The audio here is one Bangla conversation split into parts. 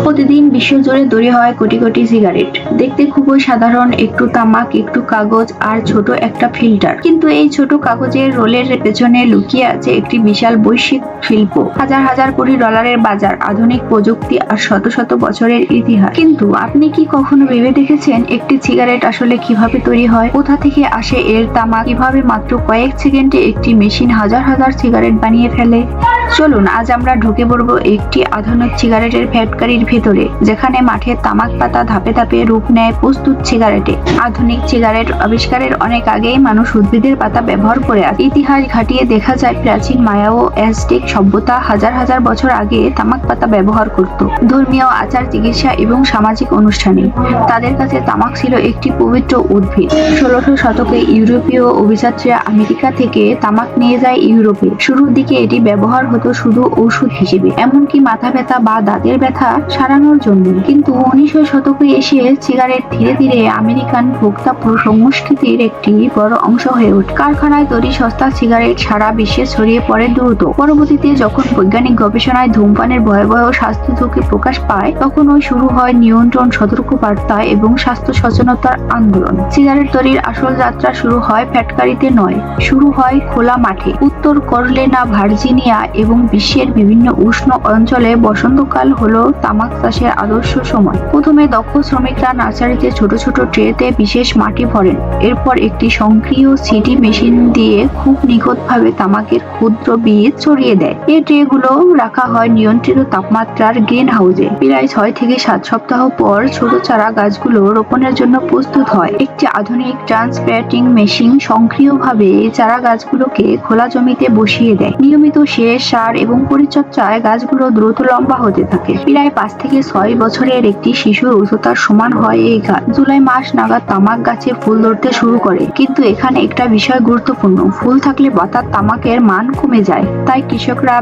প্রতিদিন বিশ্বজুড়ে তৈরি হয় কোটি কোটি সিগারেট। দেখতে খুবই সাধারণ, একটু তামাক, একটু কাগজ আর ছোট একটা ফিল্টার। কিন্তু এই ছোট কাগজের রোলের পেছনে লুকিয়ে আছে একটি বিশাল বৈশ্বিক শিল্প, হাজার হাজার কোটি ডলারের বাজার, আধুনিক প্রযুক্তি আর শত শত বছরের ইতিহাস। কিন্তু আপনি কি কখনো ভেবে দেখেছেন একটি সিগারেট আসলে কিভাবে তৈরি হয়? কোথা থেকে আসে এর তামাক? কিভাবে মাত্র কয়েক সেকেন্ডে একটি মেশিন হাজার হাজার সিগারেট বানিয়ে ফেলে? চলুন আজ আমরা ঢুকে পড়ব একটি আধুনিক সিগারেটের ফ্যাক্টরির ভেতরে, যেখানে মাঠের তামাক পাতা ধাপে ধাপে রূপ নেয় প্রস্তুত সিগারেটে। আধুনিক সিগারেট আবিষ্কারের অনেক আগেই মানুষ উদ্ভিদের পাতা ব্যবহার করে আসে। ইতিহাস ঘাটিয়ে দেখা যায় প্রাচীন মায়া ও অ্যাজটেক সভ্যতা হাজার হাজার বছর আগে তামাক পাতা ব্যবহার করত। ধর্মীয় আচার, চিকিৎসা এবং সামাজিক অনুষ্ঠানে তাদের কাছে তামাক ছিল একটি পবিত্র উদ্ভিদ। 16শো শতকে ইউরোপীয় অভিযাত্রীরা আমেরিকা থেকে তামাক নিয়ে যায় ইউরোপে। শুরুর দিকে এটি ব্যবহার হতো শুধু ঔষধ হিসেবে, এমনকি মাথা ব্যথা বা দাঁতের ব্যথা সারানোর জন্য। কিন্তু 1900 শতকে এসে সিগারেট ধীরে ধীরে আমেরিকান ভোক্তা সংস্কৃতির একটি বড় অংশ হয়ে ওঠে। কারখানায় তৈরি সস্তা সিগারেট সারা বিশ্বে ছড়িয়ে পড়ে দ্রুত। পরবর্তীতে যখন বৈজ্ঞানিক গবেষণায় ধূমপানের ভয়াবহ স্বাস্থ্য ঝুঁকি প্রকাশ পায়, তখন শুরু হয় নিয়ন্ত্রণ, সতর্কবার্তা এবং স্বাস্থ্য সচেতনতার আন্দোলন। সিগারেট তৈরির আসল যাত্রা শুরু হয় ফ্যাক্টরিতে নয়, শুরু হয় খোলা মাঠে। উত্তর ক্যারোলিনা, ভার্জিনিয়া এবং বিশ্বের বিভিন্ন উষ্ণ অঞ্চলে বসন্তকাল হলো তামাক চাষের আদর্শ সময়। প্রথমে দক্ষ শ্রমিকরা নার্সারিতে ছোট ছোট ট্রেতে বিশেষ মাটি ভরেন। এরপর একটি স্বয়ংক্রিয় সিডি মেশিন দিয়ে খুব নিখুঁতভাবে তামাকের ক্ষুদ্র বীজ ছড়িয়ে দেয়। এই ট্রেগুলো রাখা হয় নিয়ন্ত্রিত তাপমাত্রার গ্রিন হাউসে। প্রায় 6 থেকে 7 সপ্তাহ পর ছোট চারা গাছগুলো রোপণের জন্য প্রস্তুত হয়। একটি আধুনিক ট্রান্সপ্ল্যান্টিং মেশিন সক্রিয়ভাবে চারা গাছগুলোকে খোলা জমিতে বসিয়ে দেয়। নিয়মিত সেচ, সার এবং পরিচর্যায় গাছগুলো দ্রুত লম্বা হতে থাকে। প্রায় 5 থেকে 6 বছরের একটি শিশুর উচ্চতার সমান হয় এই গাছ। জুলাই মাস নাগাদ তামাক গাছে ফুল ধরতে শুরু করে। কিন্তু এখানে একটা বিষয় গুরুত্বপূর্ণ, ফুল থাকলে পাতার তামাকের মান কমে যায়। তাই কৃষকেরা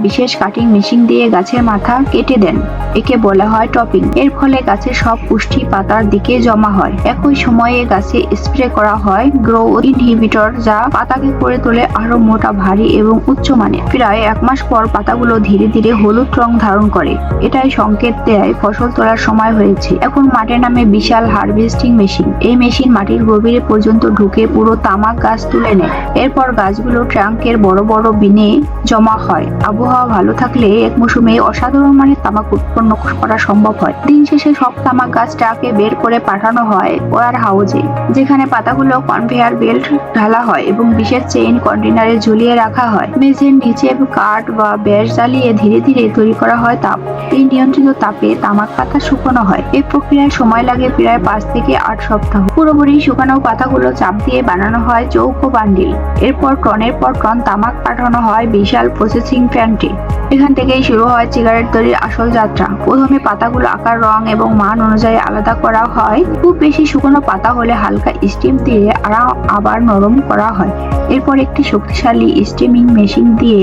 বিশেষ কাটিং মেশিন দিয়ে গাছের মাথা কেটে দেন। একে বলা হয় টপিং। এর ফলে গাছের সব পুষ্টি পাতার দিকে জমা হয়। একই সময়ে গাছে স্প্রে করা হয় গ্রোথ ইনহিবিটর, যা পাতাকে করে তোলে আরো মোটা, ভারী এবং উচ্চমানের। প্রায় 1 মাস পর পাতাগুলো ধীরে ধীরে হলুদ রং ধারণ করে। এটাই সংকেত দেয় ফসল তোলার সময় হয়েছে। এখন মাঠে নামে বিশাল হারভেস্টিং মেশিন। এই মেশিন মাটির গভীরে পর্যন্ত ঢুকে পুরো তামাক গাছ তুলে নেয়। এরপর গাছগুলো ট্রাঙ্কের বড় বড় বিনে জমা হয়। আবহাওয়া ভালো থাকলে এক মৌসুমে অসাধারণ মানের তামাক উৎপন্ন করা সম্ভব হয়। দিন শেষে সব তামাক গাছ ট্রাকে বের করে পাঠানো হয় ওয়ার হাউসে, যেখানে পাতাগুলো কনভেয়ার বেল্ট ঢালা হয় এবং বিশেষ চেইন কন্টেনারে ঝুলিয়ে রাখা হয়। মেঝের নিচে কাঠ বা ব্যাস জ্বালিয়ে ধীরে ধীরে তৈরি করা হয় তাপ। এই নিয়ন্ত্রিত তাপে তামাক পাতা শুকানো হয়। এই প্রক্রিয়ায় সময় লাগে প্রায় 5 থেকে 8 সপ্তাহ। পুরোপুরি শুকানো পাতাগুলো চাপ দিয়ে বানানো হয় চৌকো বান্ডিল। এরপর টনের পর টন তামাক পাঠানো হয় বিশাল প্রসেসিং প্ল্যান্টে। এখান থেকেই শুরু হয় সিগারেট তৈরির আসল যাত্রা। প্রথমে পাতাগুলো আকার, রং এবং মান অনুযায়ী আলাদা করা হয়। খুব বেশি শুকনো পাতা হলে হালকা স্টিম দিয়ে আবার নরম করা হয়। এরপর একটি শক্তিশালী স্টিমিং মেশিন দিয়ে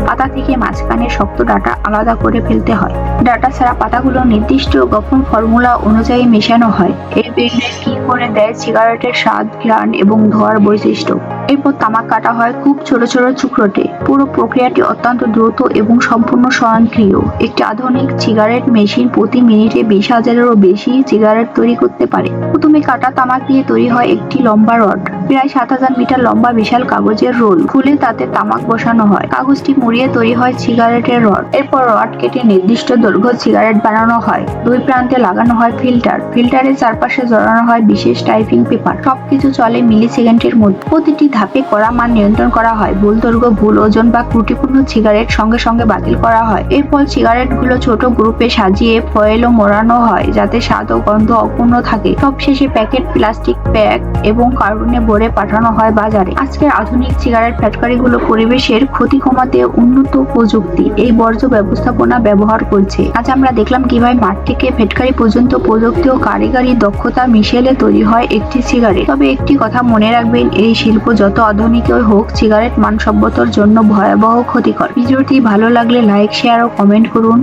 পাতা থেকে মাঝখানে শক্ত ডাটা আলাদা করে ফেলতে হয়। ডাটা ছাড়া পাতাগুলো নির্দিষ্ট গোপন ফর্মুলা অনুযায়ী মেশানো হয়। এই বিন্যাস কি করে দেয় সিগারেটের স্বাদ, ঘ্রাণ এবং ধোঁয়ার বৈশিষ্ট্য। এরপর তামাক কাটা হয় খুব ছোট ছোট টুকরোতে। পুরো প্রক্রিয়াটি অত্যন্ত দ্রুত এবং সম্পূর্ণ স্বয়ংক্রিয়। একটি আধুনিক সিগারেট মেশিন প্রতি মিনিটে 20,000-এরও বেশি সিগারেট তৈরি করতে পারে। প্রথমে কাটা তামাক দিয়ে তৈরি হয় একটি লম্বা রড, প্রায় 7,000 মিটার লম্বা বিশাল কাগজের রোল। খুলে তাতে তামাক বসানো হয়। কাগজটি মুড়িয়ে তৈরি হয় সিগারেটের রড। এরপর রড কেটে নির্দিষ্ট দৈর্ঘ্য সিগারেট বানানো হয়। 2 প্রান্তে লাগানো হয় ফিল্টার। ফিল্টারের চারপাশে জড়ানো হয় বিশেষ টাইপিং পেপার। সবকিছু চলে মিলি সেকেন্ডের মধ্যে। প্রতিটি ধাপে কড়া মান নিয়ন্ত্রণ করা হয়। ভুল দৈর্ঘ্য, ভুল ওজন বা ত্রুটিপূর্ণ সিগারেট সঙ্গে সঙ্গে বাতিল করা হয়। এরপর সিগারেট গুলো ছোট গ্রুপে সাজিয়ে ফয়েলও মোড়ানো হয়, যাতে স্বাদ ও গন্ধ অপূর্ণ থাকে। সবশেষে প্যাকেট, প্লাস্টিক প্যাক এবং কার্টুনে ভরে পাঠানো হয় বাজারে। আজকের আধুনিক সিগারেট ফ্যাক্টরিগুলো পরিবেশের ক্ষতি কমাতে উন্নত প্রযুক্তি, এই বর্জ্য ব্যবস্থাপনা ব্যবহার করছে। আজ আমরা দেখলাম কিভাবে মাঠ থেকে ফ্যাক্টরি পর্যন্ত প্রযুক্তি ও কারিগরি দক্ষতা মিশেলে তৈরি হয় একটি সিগারেট। তবে একটি কথা মনে রাখবেন, এই শিল্প যত আধুনিকই হোক, সিগারেট মানসম্মতর জন্য ভয়াবহ ক্ষতিকর। ভিডিওটি ভালো লাগলে লাইক, শেয়ার ও কমেন্ট করুন।